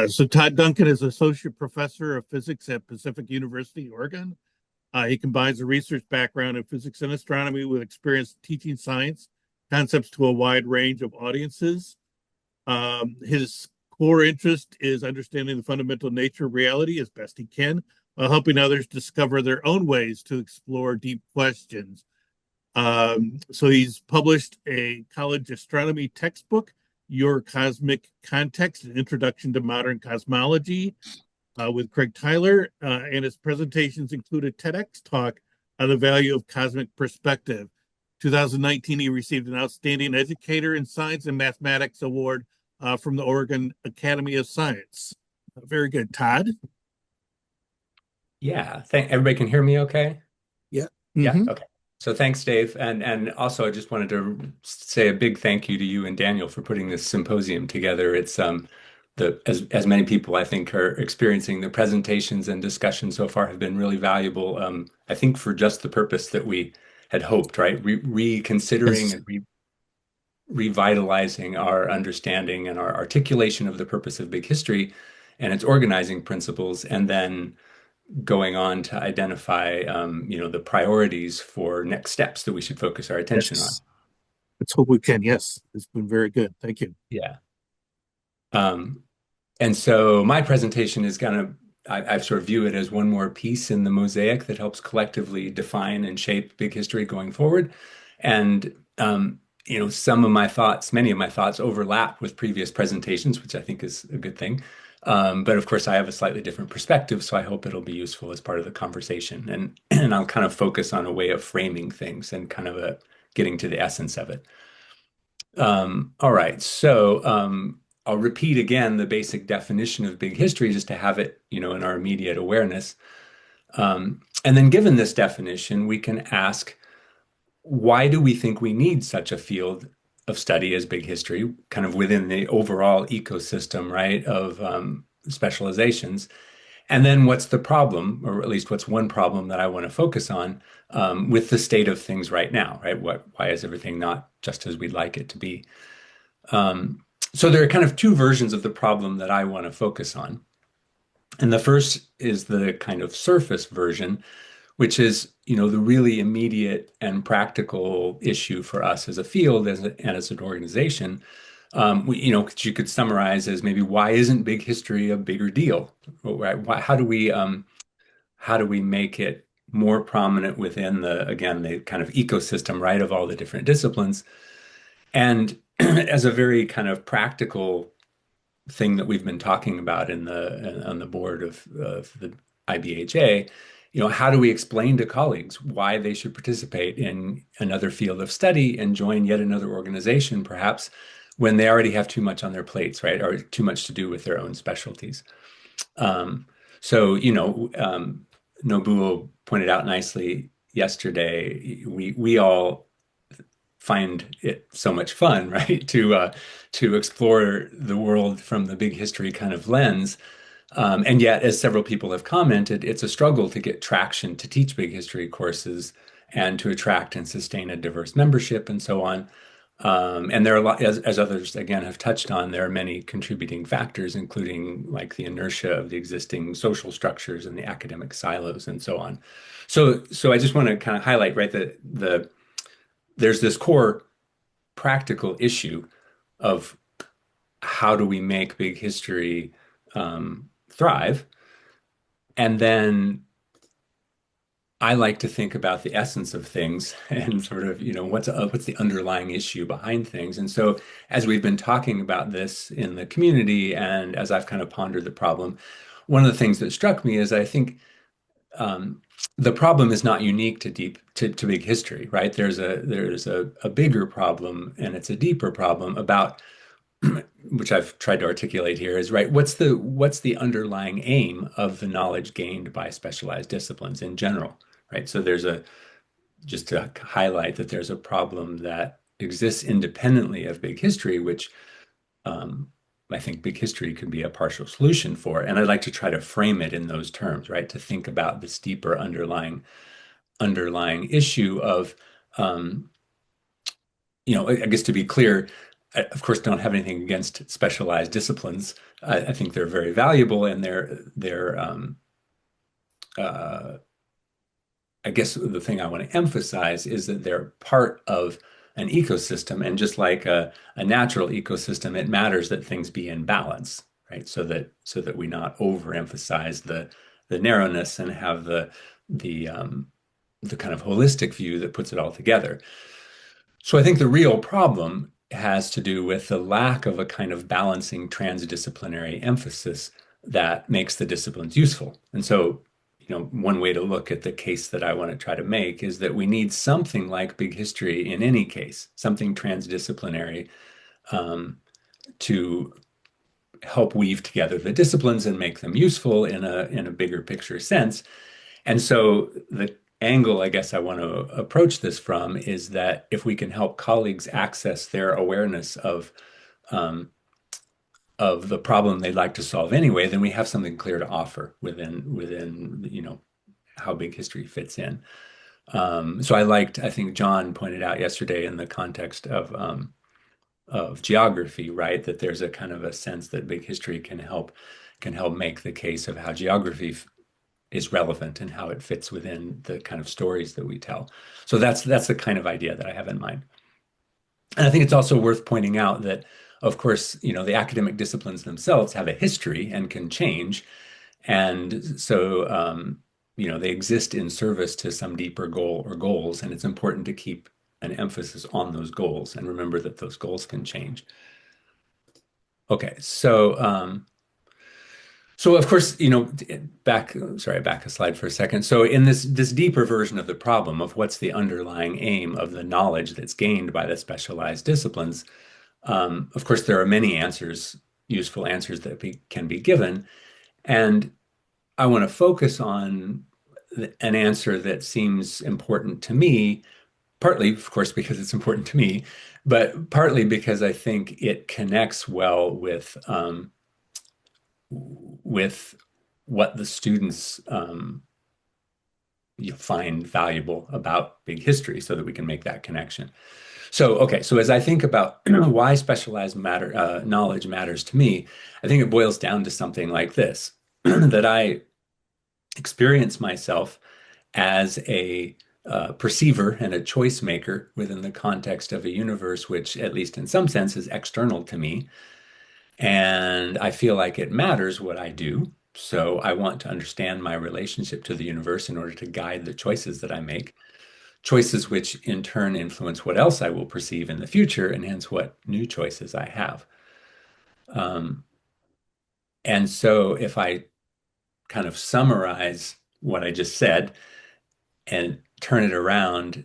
So Todd Duncan is associate professor of physics at Pacific University, Oregon. He combines a research background in physics and astronomy with experience teaching science concepts to a wide range of audiences. His core interest is understanding the fundamental nature of reality as best he can, while helping others discover their own ways to explore deep questions. So he's published a college astronomy textbook, Your Cosmic Context, an Introduction to Modern Cosmology, with Craig Tyler, and his presentations include a TEDx talk on the value of cosmic perspective. 2019, he received an Outstanding Educator in Science and Mathematics Award from the Oregon Academy of Science. Very good, Todd. Yeah, everybody can hear me okay? Yeah. Yeah, Mm-hmm. okay. So thanks, Dave. And also I just wanted to say a big thank you to you and Daniel for putting this symposium together. It's the as many people I think are experiencing, the presentations and discussions so far have been really valuable. I think for just the purpose that we had hoped, right? Reconsidering Yes. and revitalizing our understanding and our articulation of the purpose of big history and its organizing principles, and then going on to identify, the priorities for next steps that we should focus our attention on. Yes. Let's hope we can. Yes. It's been very good. Thank you. Yeah. Um, and so my presentation is I sort of view it as one more piece in the mosaic that helps collectively define and shape big history going forward. And, some of my thoughts, many of my thoughts overlap with previous presentations, which I think is a good thing. But of course, I have a slightly different perspective, so I hope it'll be useful as part of the conversation. And I'll kind of focus on a way of framing things and kind of getting to the essence of it. All right, so I'll repeat again the basic definition of big history just to have it, in our immediate awareness. And then given this definition, we can ask, why do we think we need such a field of study as big history, kind of within the overall ecosystem, right, of specializations? And then what's the problem, or at least what's one problem that I want to focus on with the state of things right now, right? Why is everything not just as we'd like it to be? So there are kind of two versions of the problem that I want to focus on. And the first is the kind of surface version, which is, the really immediate and practical issue for us as a field and as an organization. Which you could summarize as maybe, why isn't big history a bigger deal? Right? How do we make it more prominent within the kind of ecosystem, right, of all the different disciplines? And as a very kind of practical thing that we've been talking about on the board of the IBHA, how do we explain to colleagues why they should participate in another field of study and join yet another organization, perhaps when they already have too much on their plates, right, or too much to do with their own specialties? So, Nobuo pointed out nicely yesterday, we all find it so much fun, right, to explore the world from the big history kind of lens. And yet, as several people have commented, it's a struggle to get traction to teach big history courses and to attract and sustain a diverse membership and so on. And there are a lot, as others again have touched on, there are many contributing factors, including like the inertia of the existing social structures and the academic silos and so on. So I just want to kind of highlight, right, that there's this core practical issue of how do we make big history thrive? And then I like to think about the essence of things and sort of, what's the underlying issue behind things. And so as we've been talking about this in the community and as I've kind of pondered the problem, one of the things that struck me is I think the problem is not unique to big history, right? There's a bigger problem, and it's a deeper problem about which I've tried to articulate here is, right, what's the underlying aim of the knowledge gained by specialized disciplines in general, right? So just to highlight that there's a problem that exists independently of big history, which I think big history could be a partial solution for. And I'd like to try to frame it in those terms, right? To think about this deeper underlying issue of, I guess to be clear, I, of course, don't have anything against specialized disciplines. I think they're very valuable, and uh, I guess the thing I want to emphasize is that they're part of an ecosystem, and just like a natural ecosystem, it matters that things be in balance, right? So that we not overemphasize the narrowness and have the the kind of holistic view that puts it all together. So I think the real problem has to do with the lack of a kind of balancing transdisciplinary emphasis that makes the disciplines useful. And so, one way to look at the case that I want to try to make is that we need something like big history in any case, something transdisciplinary, um, to help weave together the disciplines and make them useful in a bigger picture sense. And so the angle I guess I want to approach this from is that if we can help colleagues access their awareness um, of the problem they'd like to solve anyway, then we have something clear to offer within how big history fits in. So I think John pointed out yesterday in the context of geography, right, that there's a kind of a sense that big history can help make the case of how geography is relevant and how it fits within the kind of stories that we tell. So that's the kind of idea that I have in mind. And I think it's also worth pointing out that, of course, the academic disciplines themselves have a history and can change. And so, they exist in service to some deeper goal or goals. And it's important to keep an emphasis on those goals and remember that those goals can change. Okay, so of course, back a slide for a second. So in this deeper version of the problem of what's the underlying aim of the knowledge that's gained by the specialized disciplines, of course, there are many answers, useful answers that can be given. And I want to focus on an answer that seems important to me, partly, of course, because it's important to me, but partly because I think it connects well with what the students you find valuable about big history so that we can make that connection. So, okay, so as I think about why specialized knowledge matters to me, I think it boils down to something like this, that I experience myself as a perceiver and a choice maker within the context of a universe which, at least in some sense, is external to me. And I feel like it matters what I do. So I want to understand my relationship to the universe in order to guide the choices that I make, choices which in turn influence what else I will perceive in the future and hence what new choices I have. Um, and so if I kind of summarize what I just said and turn it around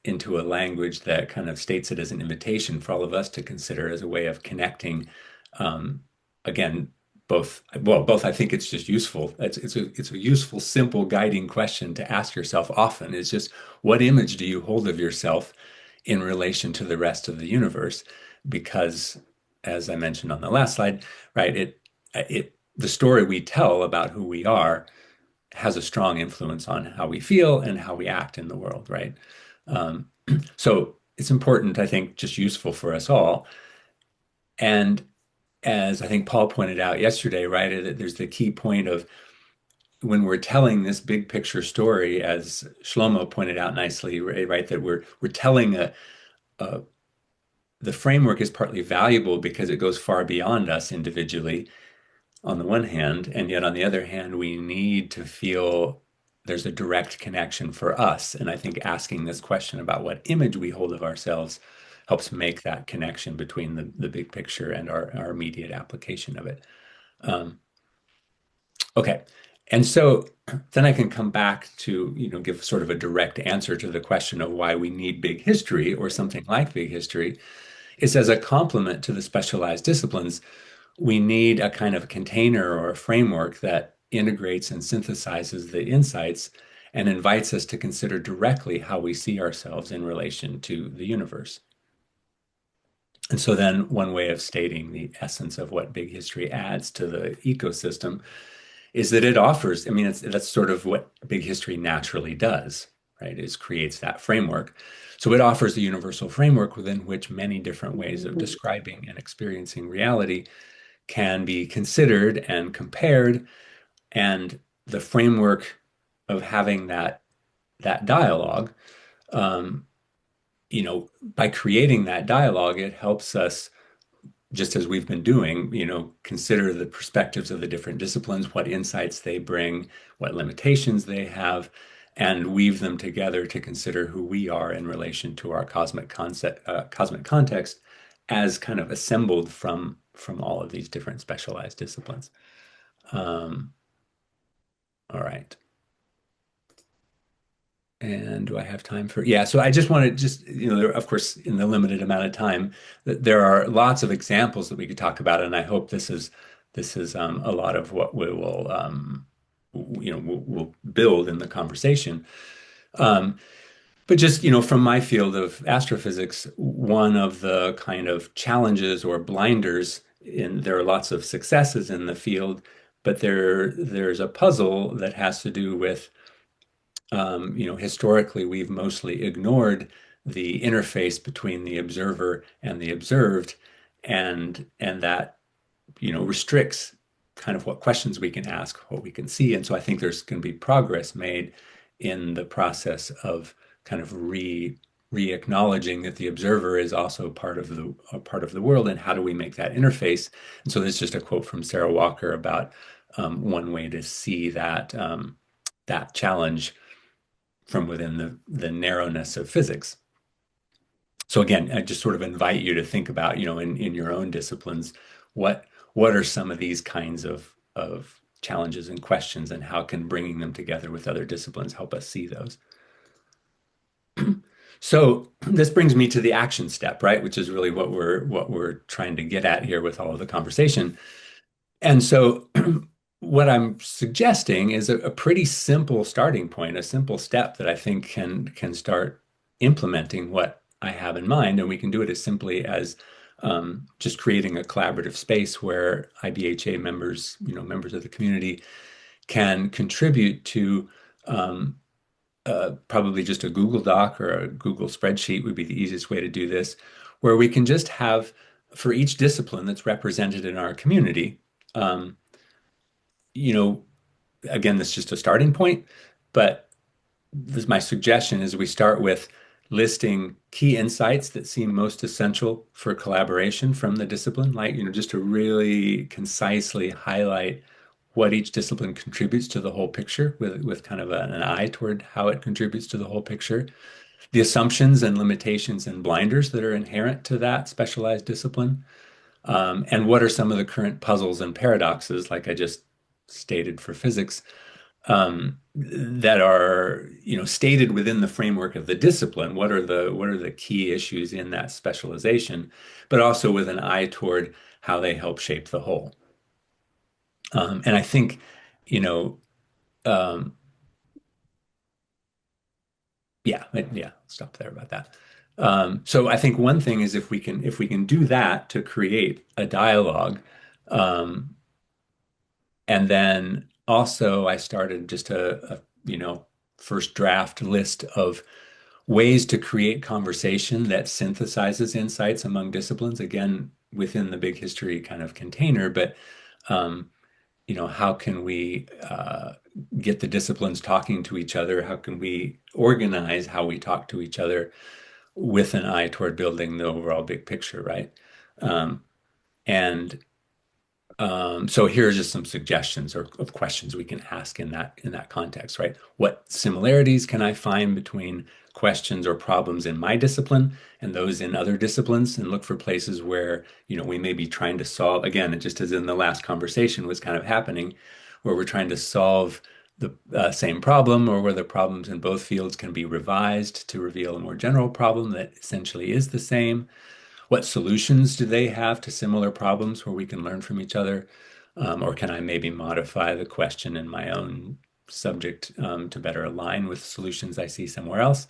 into a language that kind of states it as an invitation for all of us to consider as a way of connecting. Um, Again, both I think it's just useful. It's a useful, simple guiding question to ask yourself often is just what image do you hold of yourself in relation to the rest of the universe? Because as I mentioned on the last slide, right, the story we tell about who we are has a strong influence on how we feel and how we act in the world, right? Um, so it's important, I think, just useful for us all. And as I think Paul pointed out yesterday, right, that there's the key point of when we're telling this big picture story, as Shlomo pointed out nicely, right, that we're telling a the framework is partly valuable because it goes far beyond us individually on the one hand, and yet on the other hand, we need to feel there's a direct connection for us. And I think asking this question about what image we hold of ourselves helps make that connection between the big picture and our immediate application of it. Um, okay. And so then I can come back to, give sort of a direct answer to the question of why we need big history or something like big history. Is as a complement to the specialized disciplines, we need a kind of container or a framework that integrates and synthesizes the insights and invites us to consider directly how we see ourselves in relation to the universe. And so then one way of stating the essence of what big history adds to the ecosystem is that it offers, I mean, that's sort of what big history naturally does, right? It creates that framework. So it offers a universal framework within which many different ways of describing and experiencing reality can be considered and compared. And the framework of having that dialogue, um, by creating that dialogue, it helps us, just as we've been doing, consider the perspectives of the different disciplines, what insights they bring, what limitations they have, and weave them together to consider who we are in relation to our cosmic context, as kind of assembled from all of these different specialized disciplines. Um, all right. And do I have time for? Yeah, so I just want to of course, in the limited amount of time, there are lots of examples that we could talk about, and I hope this is a lot of what we will we'll build in the conversation. Um, but just from my field of astrophysics, one of the kind of challenges or blinders there are lots of successes in the field, but there's a puzzle that has to do with historically, we've mostly ignored the interface between the observer and the observed, and that restricts kind of what questions we can ask, what we can see. And so I think there's going to be progress made in the process of kind of re-acknowledging that the observer is also a part of the world, and how do we make that interface? And so there's just a quote from Sarah Walker about one way to see that challenge from within the narrowness of physics. So again, I just sort of invite you to think about, in your own disciplines, what what are some of these kinds of challenges and questions, and how can bringing them together with other disciplines help us see those? So this brings me to the action step, right? Which is really what we're trying to get at here with all of the conversation. And so what I'm suggesting is a pretty simple starting point, a simple step that I think can start implementing what I have in mind. And we can do it as simply as just creating a collaborative space where IBHA members, members of the community, can contribute to probably just a Google Doc or a Google spreadsheet would be the easiest way to do this, where we can just have, for each discipline that's represented in our community, um, you know, again, that's just a starting point, but my suggestion is we start with listing key insights that seem most essential for collaboration from the discipline, like, just to really concisely highlight what each discipline contributes to the whole picture with kind of an eye toward how it contributes to the whole picture, the assumptions and limitations and blinders that are inherent to that specialized discipline, and what are some of the current puzzles and paradoxes, like I just stated for physics, that are stated within the framework of the discipline. What are the key issues in that specialization, but also with an eye toward how they help shape the whole. And I think, you know, um, yeah, stop there about that. So I think one thing is if we can do that to create a dialogue, um, and then also I started just a first draft list of ways to create conversation that synthesizes insights among disciplines, again, within the big history kind of container, but um, how can we get the disciplines talking to each other? How can we organize how we talk to each other with an eye toward building the overall big picture, right? Um, and so here are just some suggestions or of questions we can ask in that context, right? What similarities can I find between questions or problems in my discipline and those in other disciplines, and look for places where we may be trying to solve, again, just as in the last conversation was kind of happening, where we're trying to solve the same problem, or where the problems in both fields can be revised to reveal a more general problem that essentially is the same. What solutions do they have to similar problems where we can learn from each other? Or can I maybe modify the question in my own subject to better align with solutions I see somewhere else?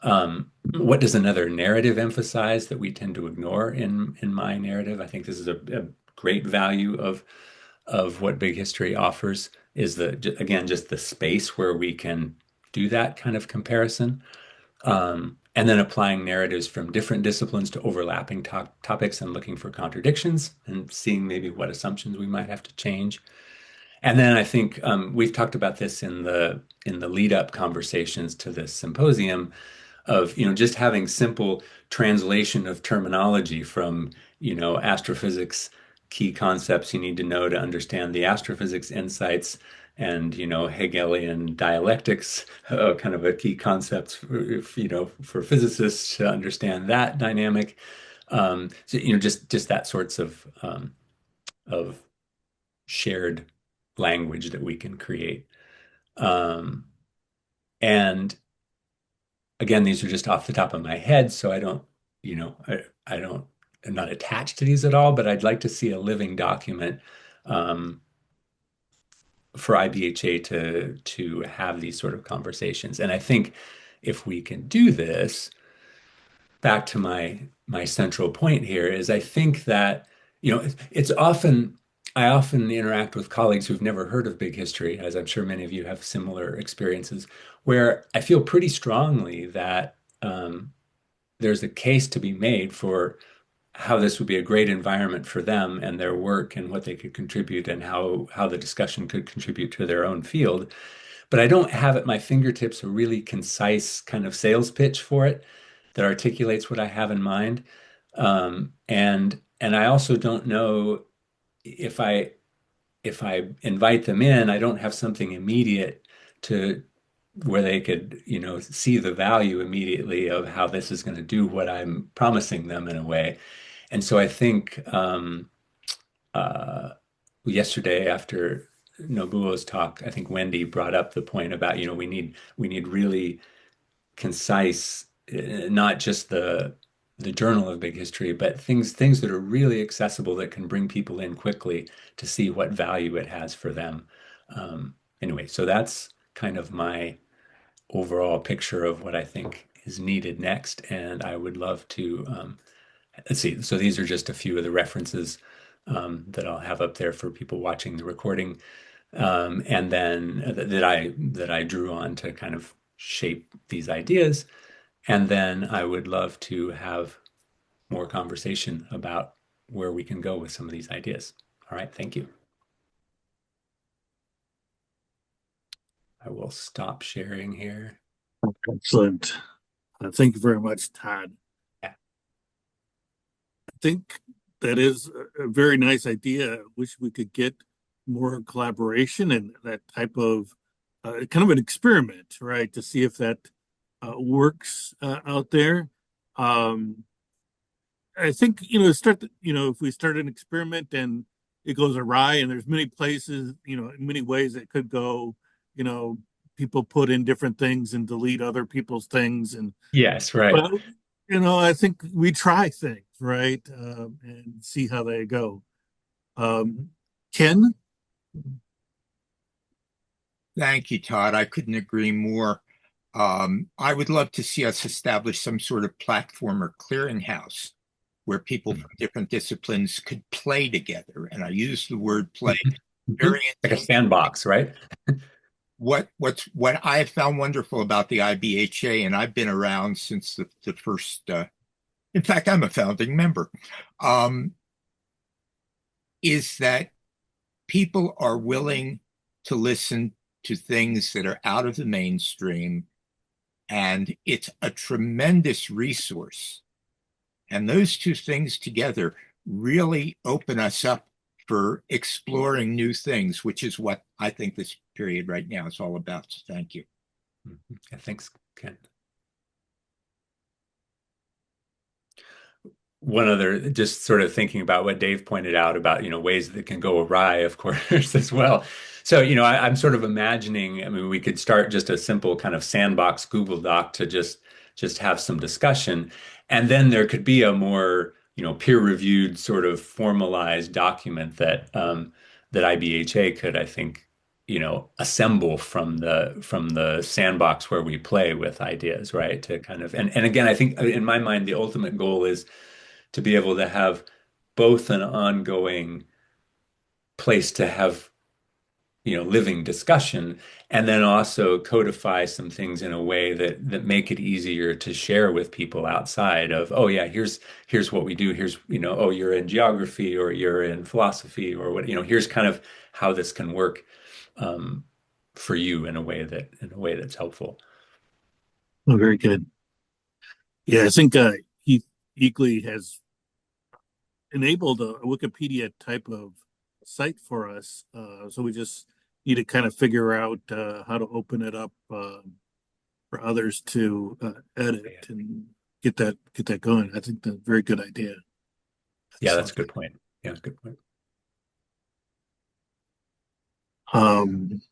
What does another narrative emphasize that we tend to ignore in my narrative? I think this is a great value of what big history offers, is again, just the space where we can do that kind of comparison. And then applying narratives from different disciplines to overlapping topics and looking for contradictions and seeing maybe what assumptions we might have to change. And then I think we've talked about this in the lead up conversations to this symposium of just having simple translation of terminology from astrophysics key concepts you need to know to understand the astrophysics insights and Hegelian dialectics, kind of a key concept for physicists to understand that dynamic. So just that sorts of shared language that we can create. Um, and again, these are just off the top of my head, so I don't, I don't, I'm not attached to these at all, but I'd like to see a living document um, for IBHA to have these sort of conversations. And I think if we can do this, back to my central point here is I think that, it's often I often interact with colleagues who've never heard of big history, as I'm sure many of you have similar experiences, where I feel pretty strongly that there's a case to be made for how this would be a great environment for them and their work and what they could contribute and how the discussion could contribute to their own field. But I don't have at my fingertips a really concise kind of sales pitch for it that articulates what I have in mind. And I also don't know if I invite them in, I don't have something immediate to where they could, see the value immediately of how this is going to do what I'm promising them in a way. And so I think uh, yesterday after Nobuo's talk, I think Wendy brought up the point about, we need really concise, not just the journal of big history, but things that are really accessible that can bring people in quickly to see what value it has for them. Anyway, so that's kind of my overall picture of what I think is needed next, and I would love to let's see. So these are just a few of the references that I'll have up there for people watching the recording, and then that I drew on to kind of shape these ideas. And then I would love to have more conversation about where we can go with some of these ideas. All right, thank you. I will stop sharing here. Excellent. Thank you very much, Todd. Yeah. I think that is a very nice idea. I wish we could get more collaboration and that type of kind of an experiment, right, to see if that works out there. Um, I think, if we start an experiment and it goes awry, and there's many places, many ways it could go, you know, people put in different things and delete other people's things. And, Yes, right. well, I think we try things, right, and see how they go. Um, Ken? Thank you, Todd. I couldn't agree more. I would love to see us establish some sort of platform or clearinghouse where people from different disciplines could play together. And I use the word play very Like a sandbox, right? what I have found wonderful about the IBHA, and I've been around since the first in fact, I'm a founding member, um, is that people are willing to listen to things that are out of the mainstream, and it's a tremendous resource. And those two things together really open us up for exploring new things, which is what I think this period right now is all about. So thank you. Yeah, thanks, Ken. One other, just sort of thinking about what Dave pointed out about, ways that can go awry, of course, as well. So, I'm sort of imagining, I mean, we could start just a simple kind of sandbox Google Doc to just have some discussion. And then there could be a more, peer-reviewed sort of formalized document that IBHA could, I think, assemble from the sandbox where we play with ideas, right? To kind of, and again, I think in my mind, the ultimate goal is to be able to have both an ongoing place to have living discussion, and then also codify some things in a way that make it easier to share with people outside of, oh yeah, here's what we do. Here's, oh, you're in geography or you're in philosophy or what, here's kind of how this can work um, for you in a way that's helpful. Oh, very good. Yeah, I think Heath Eagley has enabled a Wikipedia type of site for us. So we just need to kind of figure out how to open it up for others to edit and get that going. I think that's a very good idea. Yeah, that's a good point. Yeah, that's a good point. Um,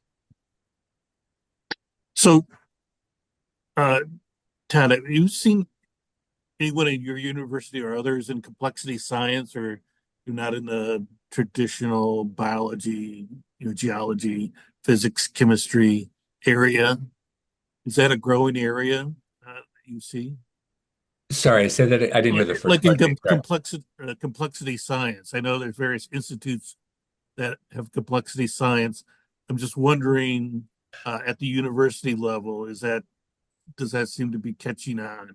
so, uh, Todd, have you seen anyone in your university or others in complexity science, or you're not in the traditional biology, geology, physics, chemistry area? Is that a growing area you see? Sorry, I said that I didn't hear the first Like in part. Sorry. complexity science. I know there's various institutes that have complexity science. I'm just wondering, at the university level, does that seem to be catching on?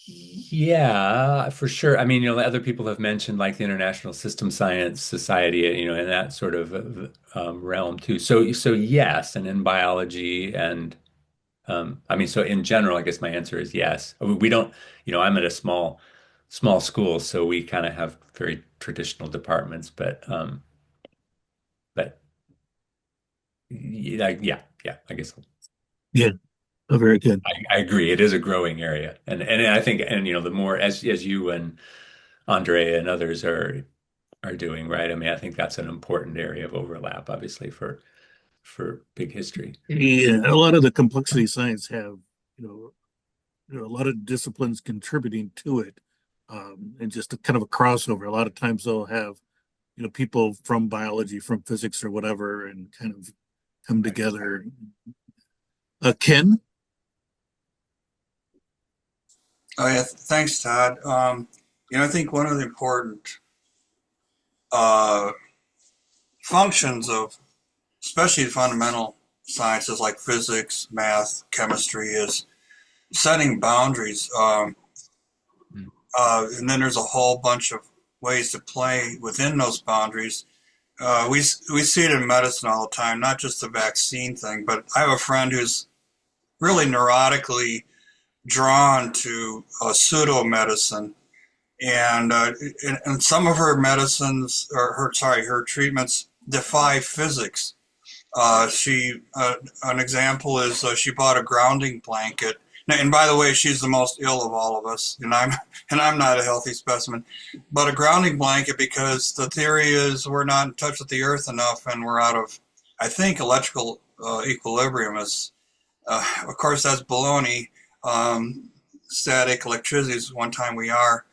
Yeah, for sure. I mean, other people have mentioned like the International System Science Society, in that sort of realm too. So yes, and in biology and I mean, so in general, I guess my answer is yes. We don't, I'm at a small school, so we kind of have very traditional departments, but yeah, I guess Yeah, oh, very good. I agree. It is a growing area, and I think, and the more as you and Andre and others are doing, right? I mean, I think that's an important area of overlap, obviously, for big history. Yeah, a lot of the complexity science have, you know, a lot of disciplines contributing to it, and just a kind of a crossover. A lot of times they'll have, people from biology, from physics or whatever, and kind of come together. Ken? Oh yeah, thanks, Todd. I think one of the important uh, functions of, especially fundamental sciences like physics, math, chemistry, is setting boundaries. Mm. And then there's a whole bunch of ways to play within those boundaries. We see it in medicine all the time, not just the vaccine thing, but I have a friend who's really neurotically drawn to pseudo medicine, and some of her medicines, or her treatments defy physics. An example is she bought a grounding blanket. And by the way, she's the most ill of all of us, and I'm not a healthy specimen. But a grounding blanket, because the theory is we're not in touch with the earth enough, and we're out of, I think, electrical equilibrium. Of course, that's baloney. Static electricity is one time we are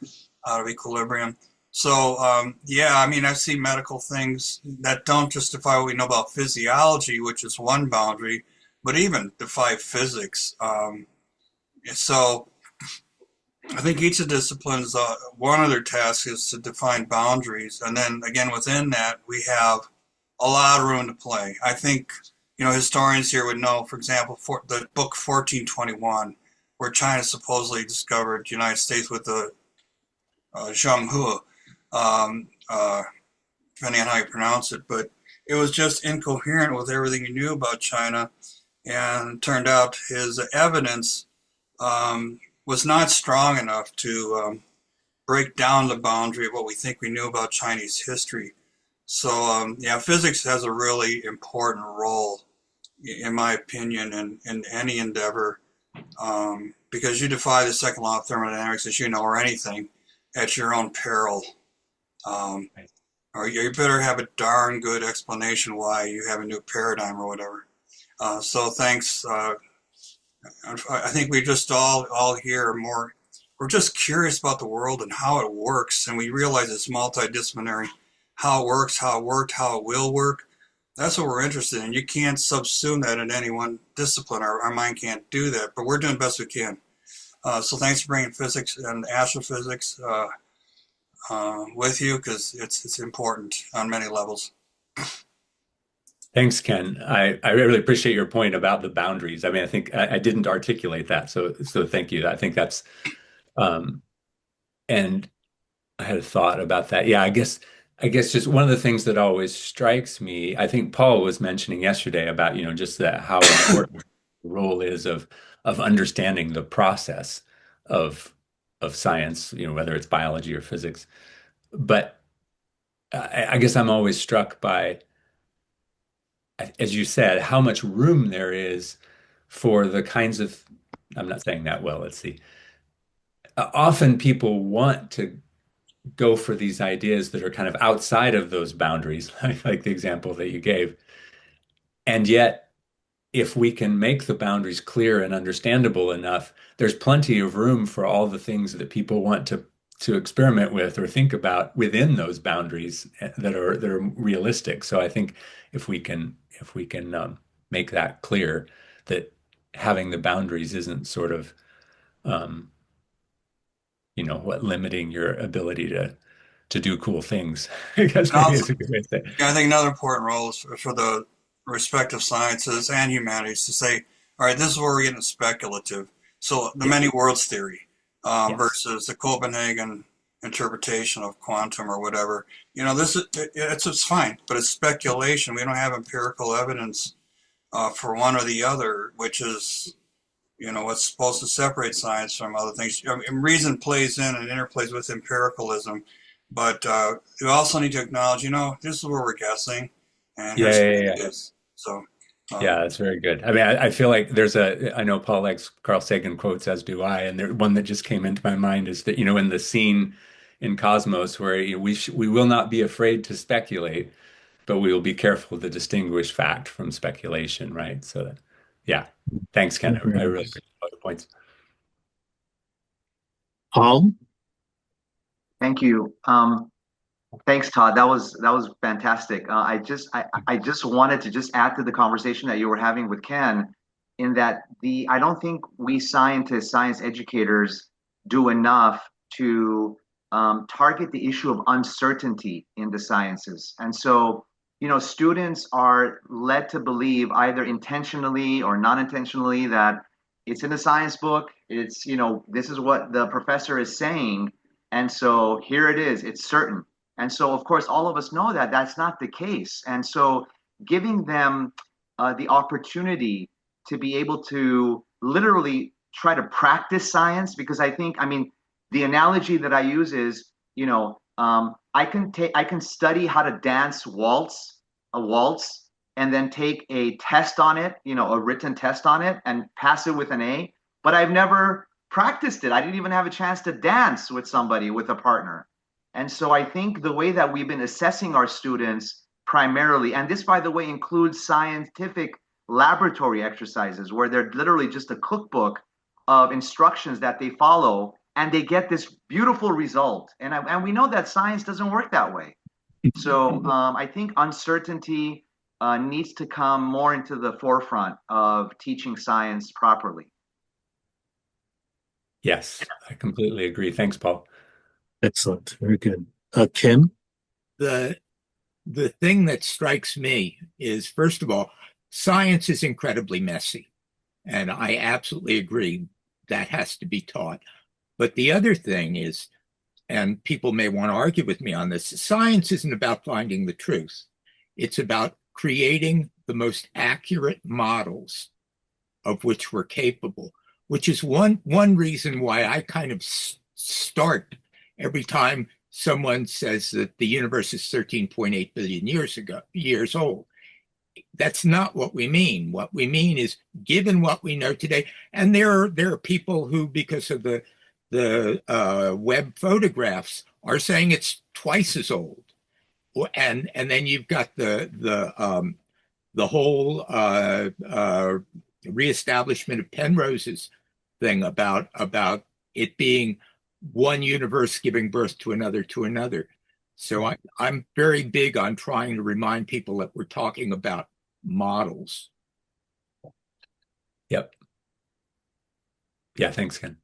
out of equilibrium. So, yeah, I mean, I've seen medical things that don't justify what we know about physiology, which is one boundary, but even defy physics. So I think each of the disciplines, one of their tasks is to define boundaries. And then again, within that, we have a lot of room to play. I think, historians here would know, for example, for the book 1421, where China supposedly discovered the United States with the Zhenghe, um, uh, depending on how you pronounce it, but it was just incoherent with everything he knew about China, and turned out his evidence was not strong enough to break down the boundary of what we think we knew about Chinese history. So, yeah, physics has a really important role, in my opinion, in any endeavor, because you defy the second law of thermodynamics, as you know, or anything, at your own peril. Um, or you better have a darn good explanation why you have a new paradigm or whatever. So thanks. I think we just all here are more. We're just curious about the world and how it works, and we realize it's multidisciplinary. How it works, how it worked, how it will work. That's what we're interested in. You can't subsume that in any one discipline. Our mind can't do that, but we're doing the best we can. So thanks for bringing physics and astrophysics with you, because it's important on many levels. Thanks, Ken. I really appreciate your point about the boundaries. I mean, I think I didn't articulate that, so thank you. I think that's um, and I had a thought about that. Yeah, I guess just one of the things that always strikes me, I think Paul was mentioning yesterday about, just that how important the role is of understanding the process of of science, whether it's biology or physics. But I guess I'm always struck by, as you said, how much room there is for the kinds of, I'm not saying that well, let's see. Often people want to go for these ideas that are kind of outside of those boundaries, like the example that you gave. And yet, if we can make the boundaries clear and understandable enough, there's plenty of room for all the things that people want to experiment with or think about within those boundaries that are realistic. So I think if we can make that clear, that having the boundaries isn't sort of um, what limiting your ability to do cool things. I guess And maybe also, it's a good way to say it. yeah, I think another important role is for the respective sciences and humanities to say, all right, this is where we're getting speculative. So the Yeah. many worlds theory Yes. versus the Copenhagen interpretation of quantum or whatever. This is it's fine, but it's speculation. We don't have empirical evidence for one or the other, which is what's supposed to separate science from other things. I mean, reason plays in and interplays with empiricalism, but we also need to acknowledge, this is where we're guessing, and Yeah, here's yeah, what yeah. it is. So, Yeah, that's very good. I mean, I feel like I know Paul likes Carl Sagan quotes, as do I, and one that just came into my mind is that, in the scene in Cosmos where we will not be afraid to speculate, but we will be careful to distinguish fact from speculation, right? So, yeah, thanks, Ken. I really appreciate all the points. Paul? Thank you. Thanks, Todd. That was fantastic. I just wanted to just add to the conversation that you were having with Ken, in that I don't think we scientists, science educators, do enough to target the issue of uncertainty in the sciences. And so, students are led to believe, either intentionally or non-intentionally, that it's in the science book. It's, this is what the professor is saying. And so here it is, it's certain. And so, of course, all of us know that that's not the case. And so, giving them the opportunity to be able to literally try to practice science, because I mean, the analogy that I use is, I can study how to dance a waltz, and then take a test on it, a written test on it, and pass it with an A. But I've never practiced it. I didn't even have a chance to dance with somebody, with a partner. And so I think the way that we've been assessing our students primarily, and this, by the way, includes scientific laboratory exercises where they're literally just a cookbook of instructions that they follow, and they get this beautiful result. And we know that science doesn't work that way. So I think uncertainty needs to come more into the forefront of teaching science properly. Yes, I completely agree. Thanks, Paul. Excellent. Very good. Ken? The the thing that strikes me is, first of all, science is incredibly messy. And I absolutely agree that has to be taught. But the other thing is, and people may want to argue with me on this, science isn't about finding the truth. It's about creating the most accurate models of which we're capable, which is one reason why I kind of start every time someone says that the universe is 13.8 billion years old. That's not what we mean. What we mean is, given what we know today, and there are people who, because of the Webb photographs, are saying it's twice as old, and then you've got the whole reestablishment of Penrose's thing about it being one universe giving birth to another to another. So I'm very big on trying to remind people that we're talking about models. Yep. Yeah, thanks, Ken.